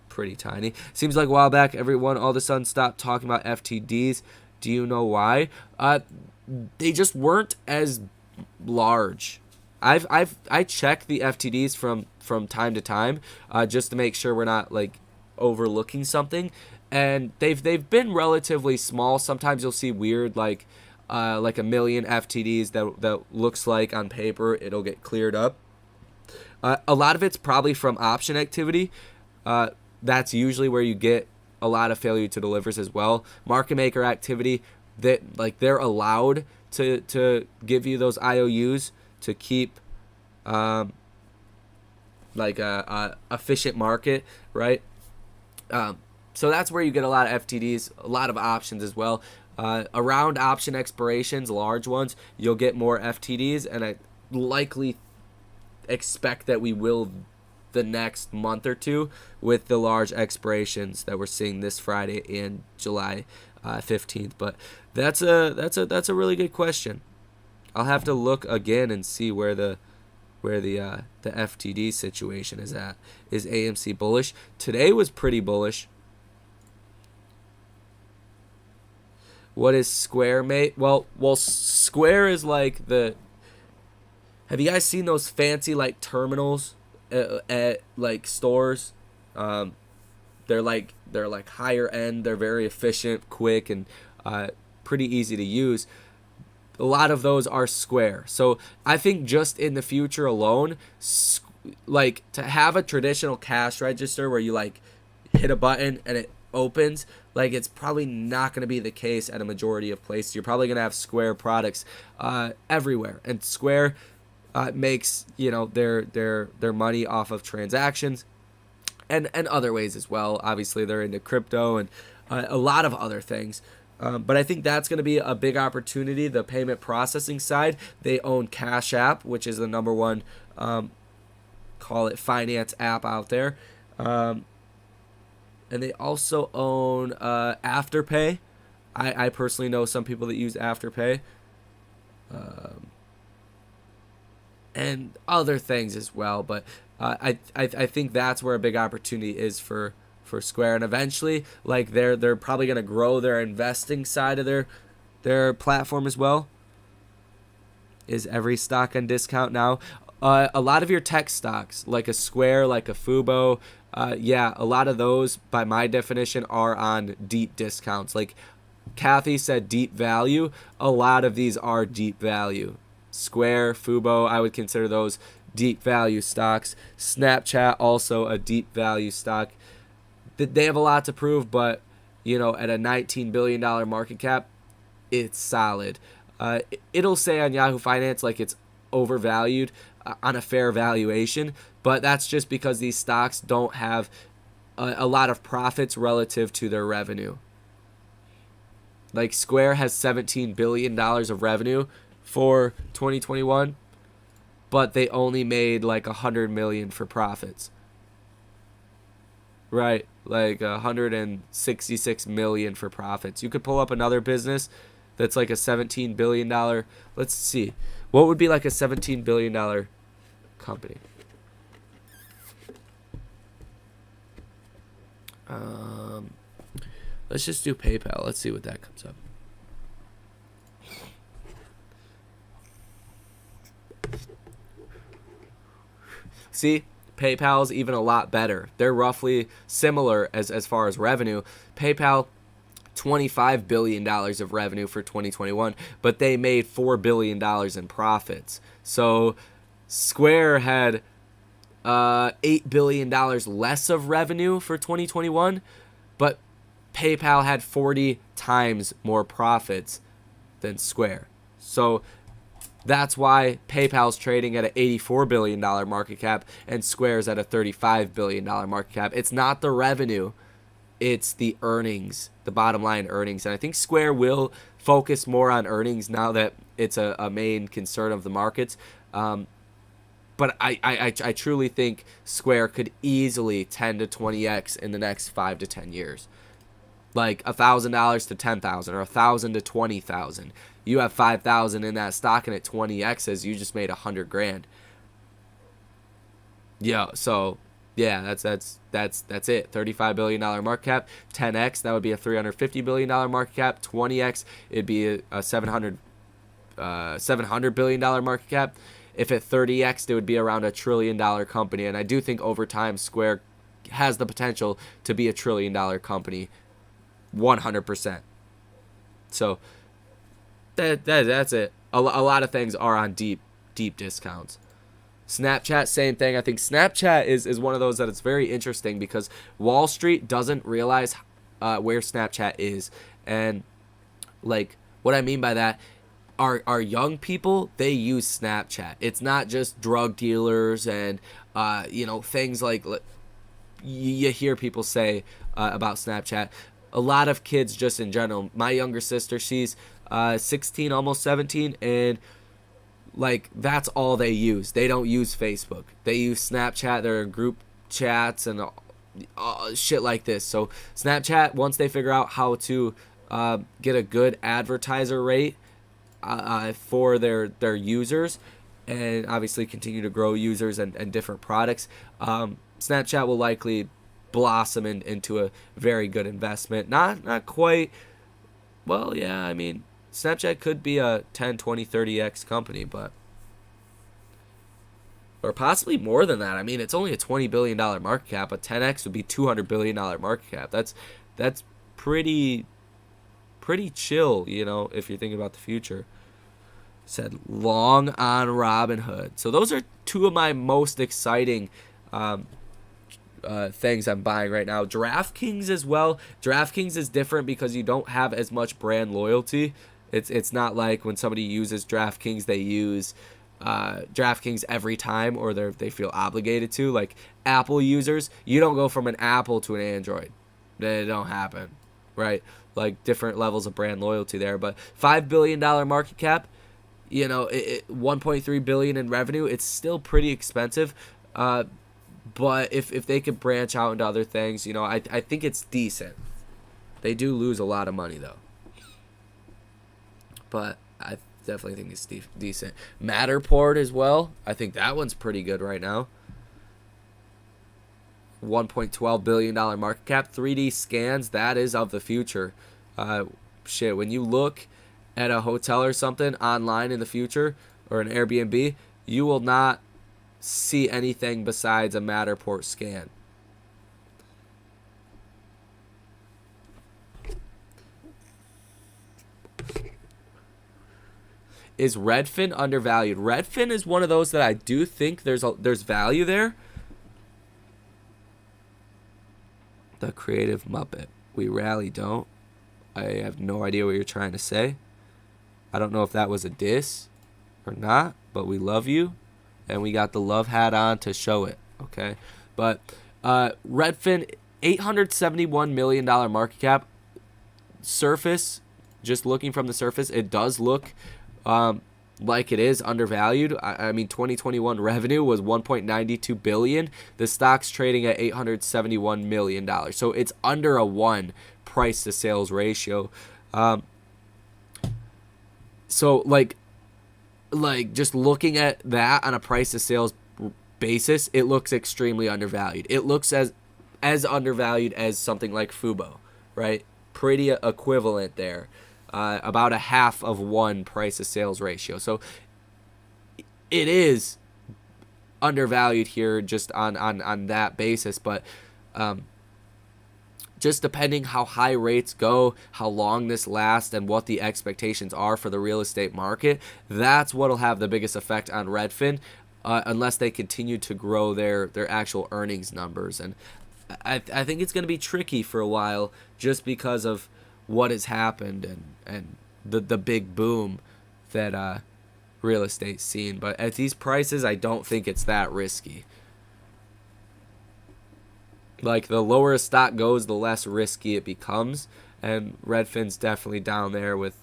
Pretty tiny. Seems like a while back, everyone all of a sudden stopped talking about FTDs. Do you know why? They just weren't as large. I check the FTDs from time to time, just to make sure we're not like overlooking something, and they've been relatively small. Sometimes you'll see weird like a million FTDs that looks like on paper it'll get cleared up. A lot of it's probably from option activity. That's usually where you get a lot of failure to delivers as well. Market maker activity, that like they're allowed to give you those IOUs to keep like a efficient market, right? So that's where you get a lot of FTDs, a lot of options as well. Around option expirations, large ones, you'll get more FTDs, and I likely expect that we will the next month or two with the large expirations that we're seeing this Friday and July 15th. But that's a really good question. I'll have to look again and see where the FTD situation is at. Is AMC bullish? Today was pretty bullish. What is Square, mate? Well, Square is like the. Have you guys seen those fancy like terminals at like stores? They're like higher end. They're very efficient, quick, and pretty easy to use. A lot of those are Square. So I think just in the future alone, like to have a traditional cash register where you like hit a button and it opens, like it's probably not going to be the case at a majority of places. You're probably going to have Square products everywhere, and Square makes their money off of transactions and other ways as well. Obviously, they're into crypto and a lot of other things. But I think that's going to be a big opportunity. The payment processing side, they own Cash App, which is the number one, call it finance app out there. And they also own Afterpay. I personally know some people that use Afterpay. And other things as well. But I think that's where a big opportunity is for Square, and eventually like they're probably going to grow their investing side of their platform as well. Is every stock on discount now? A lot of your tech stocks like a Square, like a Fubo, a lot of those by my definition are on deep discounts. Like Kathy said, deep value. A lot of these are deep value. Square, Fubo, I would consider those deep value stocks. Snapchat, also a deep value stock. They have a lot to prove, but at a $19 billion market cap, it's solid. It'll say on Yahoo Finance like it's overvalued on a fair valuation, but that's just because these stocks don't have a lot of profits relative to their revenue. Like Square has $17 billion of revenue for 2021, but they only made like $100 million for profits. Right, like $166 million for profits. You could pull up another business that's like a $17 billion. Let's see, what would be like a $17 billion company? Let's just do PayPal. Let's see what that comes up. See, PayPal's even a lot better. They're roughly similar as far as revenue. PayPal, $25 billion of revenue for 2021, but they made $4 billion in profits. So Square had $8 billion less of revenue for 2021, but PayPal had 40 times more profits than Square. So that's why PayPal's trading at an $84 billion market cap and Square's at a $35 billion market cap. It's not the revenue, it's the earnings, the bottom line earnings. And I think Square will focus more on earnings now that it's a main concern of the markets. But I truly think Square could easily 10 to 20x in the next 5 to 10 years. Like $1,000 to 10,000 or 1,000 to 20,000. You have 5,000 in that stock and at 20x's, you just made $100,000. Yeah, so yeah, that's it. $35 billion market cap, 10x, that would be a $350 billion market cap. 20x, it'd be a $700 billion market cap. If at 30x, it would be around $1 trillion company. And I do think over time, Square has the potential to be $1 trillion company, 100%. So that's it. A lot of things are on deep discounts. Snapchat, same thing. I think Snapchat is one of those that it's very interesting because Wall Street doesn't realize where Snapchat is. And like what I mean by that, our young people, they use Snapchat. It's not just drug dealers and things like you hear people say about Snapchat. a lot of kids just in general. My younger sister, she's 16, almost 17, and like that's all they use. They don't use Facebook. They use Snapchat. They're in group chats and shit like this. So Snapchat, once they figure out how to get a good advertiser rate for their users, and obviously continue to grow users and different products, Snapchat will likely blossom into a very good investment. Not quite. Well, yeah, I mean, Snapchat could be a 10, 20, 30x company, but or possibly more than that. I mean, it's only a $20 billion market cap. A 10x would be $200 billion market cap. That's pretty chill, you know, if you're thinking about the future. Said long on Robinhood. So those are two of my most exciting things I'm buying right now. DraftKings as well. DraftKings is different because you don't have as much brand loyalty. It's not like when somebody uses DraftKings, they use DraftKings every time, or they feel obligated to. Like Apple users, you don't go from an Apple to an Android. It don't happen, right? Like different levels of brand loyalty there. But $5 billion market cap, you know, 1.3 billion in revenue. It's still pretty expensive. But if they could branch out into other things, you know, I think it's decent. They do lose a lot of money though. But I definitely think it's decent. Matterport as well. I think that one's pretty good right now. $1.12 billion market cap. 3D scans, that is of the future. Shit, when you look at a hotel or something online in the future, or an Airbnb, you will not see anything besides a Matterport scan. Is Redfin undervalued? Redfin is one of those that I do think there's value there. The Creative Muppet. We rarely don't. I have no idea what you're trying to say. I don't know if that was a diss or not, but we love you, and we got the love hat on to show it, okay? But Redfin, $871 million market cap. Surface, just looking from the surface, it does look like it is undervalued. I mean, 2021 revenue was 1.92 billion. The stock's trading at $871 million. So it's under a 1 price to sales ratio. So like just looking at that on a price to sales basis, it looks extremely undervalued. It looks as undervalued as something like Fubo, right? Pretty equivalent there. About a 0.5 price to sales ratio. So it is undervalued here just on that basis. But just depending how high rates go, how long this lasts, and what the expectations are for the real estate market, that's what will have the biggest effect on Redfin, unless they continue to grow their actual earnings numbers. And I think it's going to be tricky for a while just because of what has happened and the big boom that real estate's seen. But at these prices, I don't think it's that risky. Like, the lower a stock goes, the less risky it becomes, and Redfin's definitely down there with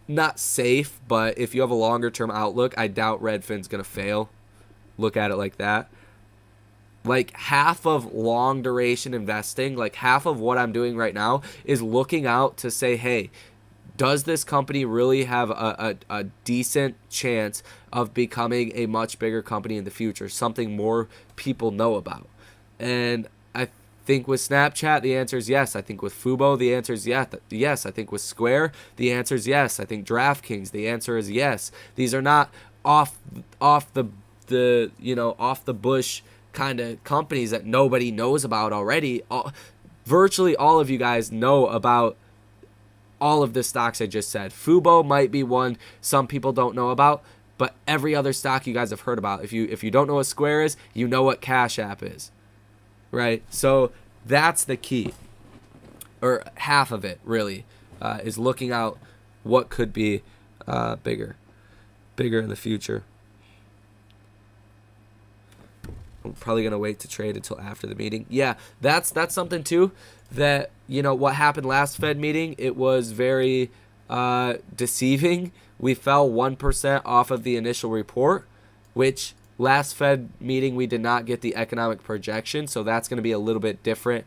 not safe, but if you have a longer term outlook, I doubt Redfin's gonna fail. Look at it like that. Like, half of long duration investing, like half of what I'm doing right now is looking out to say, hey, does this company really have a decent chance of becoming a much bigger company in the future, something more people know about? And I think with Snapchat, the answer is yes. I think with Fubo, the answer is yes. I think with Square, the answer is yes. I think DraftKings, the answer is yes. These are not off the bush kind of companies that nobody knows about already. Virtually all of you guys know about all of the stocks I just said. Fubo might be one some people don't know about, but every other stock you guys have heard about. If you don't know what Square is, you know what Cash App is, right? So that's the key, or half of it really, is looking out what could be bigger in the future. I'm probably gonna wait to trade until after the meeting. Yeah, that's something too. that, what happened last Fed meeting, it was very deceiving. We fell 1% off of the initial report, which last Fed meeting we did not get the economic projection, so that's going to be a little bit different.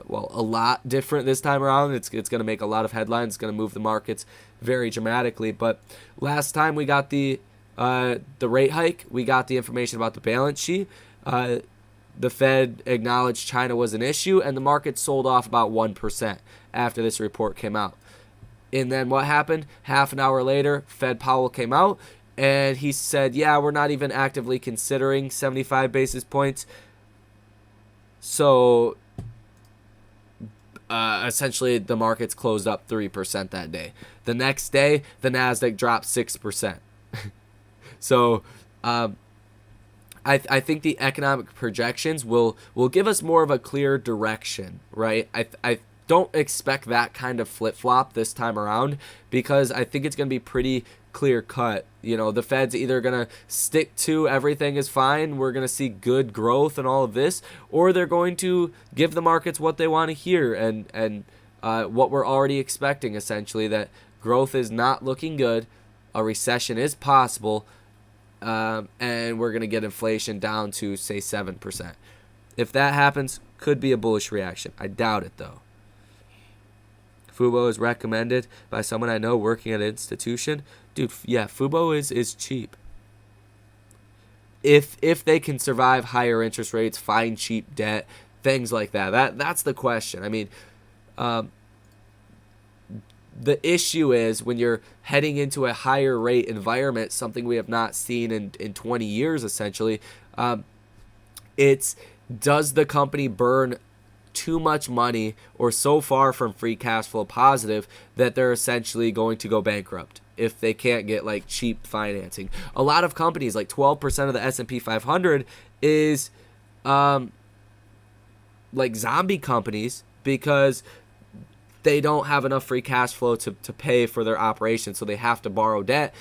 A lot different this time around. It's going to make a lot of headlines. It's going to move the markets very dramatically. But last time we got the rate hike, we got the information about the balance sheet. The Fed acknowledged China was an issue, and the market sold off about 1% after this report came out. And then what happened? Half an hour later, Fed Powell came out, and he said, yeah, we're not even actively considering 75 basis points. So essentially, the markets closed up 3% that day. The next day, the NASDAQ dropped 6%. So I think the economic projections will give us more of a clear direction, right? I don't expect that kind of flip-flop this time around, because I think it's going to be pretty clear-cut. The Fed's either going to stick to everything is fine, we're going to see good growth and all of this, or they're going to give the markets what they want to hear and what we're already expecting, essentially, that growth is not looking good, a recession is possible, and we're going to get inflation down to, say, 7%. If that happens, could be a bullish reaction. I doubt it, though. Fubo is recommended by someone I know working at an institution. Dude, yeah, Fubo is cheap. If they can survive higher interest rates, find cheap debt, things like that. That's the question. I mean, the issue is when you're heading into a higher rate environment, something we have not seen in 20 years, essentially, it's does the company burn too much money or so far from free cash flow positive that they're essentially going to go bankrupt if they can't get like cheap financing. A lot of companies, like 12% of the S&P 500 is like zombie companies because they don't have enough free cash flow to pay for their operation, so they have to borrow debt.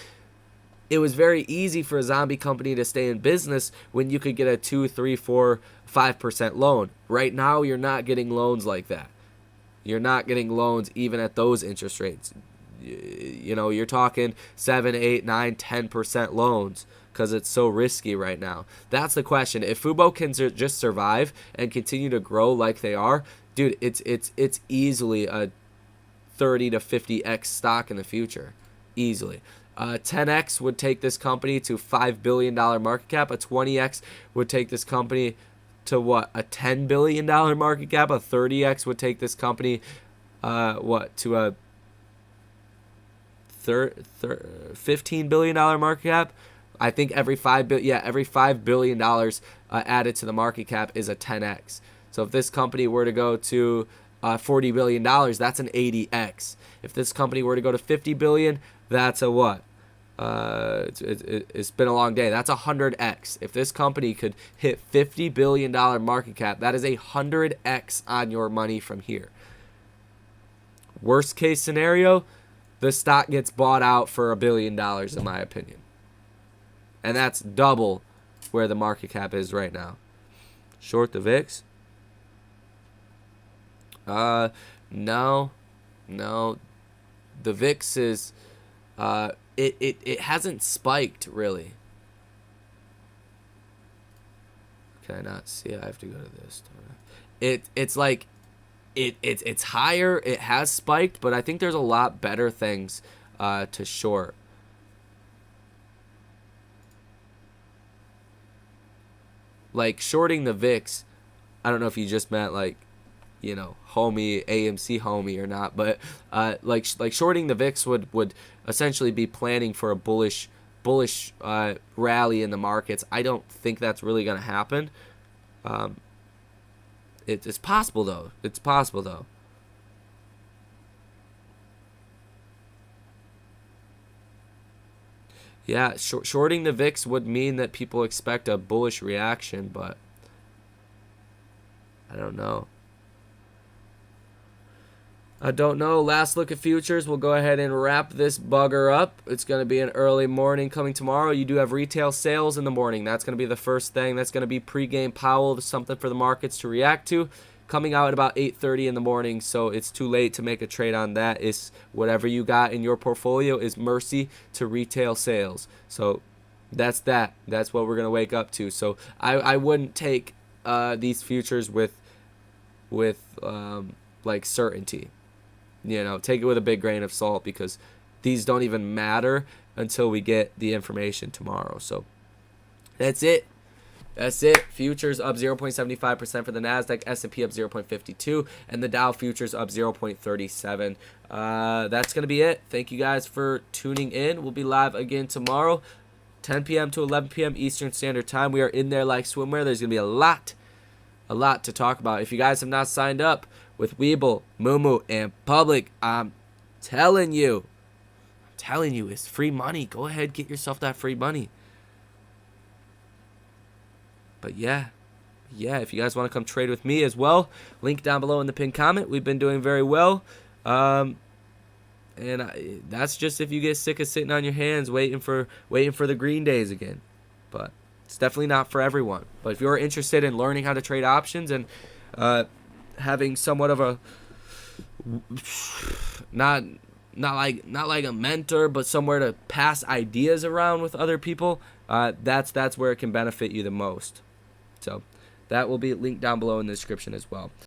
It was very easy for a zombie company to stay in business when you could get a 2, 3, 4, 5% loan. Right now, you're not getting loans like that. You're not getting loans even at those interest rates. You're talking 7, 8, 9, 10% loans because it's so risky right now. That's the question. If Fubo can just survive and continue to grow like they are, dude, it's easily a 30 to 50x stock in the future. Easily. 10x would take this company to $5 billion market cap. A 20x would take this company to what? A $10 billion market cap. A 30x would take this company to a $15 billion market cap. I think every $5 billion added to the market cap is a 10x. So if this company were to go to $40 billion, that's an 80x. If this company were to go to $50 billion, that's a what? It's been a long day. That's a 100x. If this company could hit $50 billion market cap, that is a 100x on your money from here. Worst case scenario, the stock gets bought out for $1 billion, in my opinion. And that's double where the market cap is right now. Short the VIX? No. The VIX is, it hasn't spiked really. Can I not see? I have to go to this. It's like, it's higher. It has spiked, but I think there's a lot better things to short. Like shorting the VIX, I don't know if you just meant like, homie, AMC homie or not, but like shorting the VIX would essentially be planning for a bullish rally in the markets. I don't think that's really going to happen. It's possible though. It's possible though. Yeah, shorting the VIX would mean that people expect a bullish reaction, but I don't know. I don't know. Last look at futures. We'll go ahead and wrap this bugger up. It's going to be an early morning coming tomorrow. You do have retail sales in the morning. That's going to be the first thing. That's going to be pregame Powell, something for the markets to react to. coming out at about 8:30 in the morning, so it's too late to make a trade on that. It's whatever you got in your portfolio is mercy to retail sales. So that's what we're gonna wake up to. So I wouldn't take these futures with like certainty. Take it with a big grain of salt, because these don't even matter until we get the information tomorrow. So that's it. Futures up 0.75% for the NASDAQ, S&P up 0.52, and the Dow futures up 0.37. That's going to be it. Thank you guys for tuning in. We'll be live again tomorrow, 10 p.m. to 11 p.m. Eastern Standard Time. We are in there like swimwear. There's going to be a lot to talk about. If you guys have not signed up with Webull, Moomoo, and Public, I'm telling you, it's free money. Go ahead, get yourself that free money. But yeah, if you guys want to come trade with me as well, link down below in the pinned comment. We've been doing very well. That's just if you get sick of sitting on your hands waiting for the green days again. But it's definitely not for everyone. But if you're interested in learning how to trade options and having somewhat of a not like a mentor, but somewhere to pass ideas around with other people, that's where it can benefit you the most. So that will be linked down below in the description as well.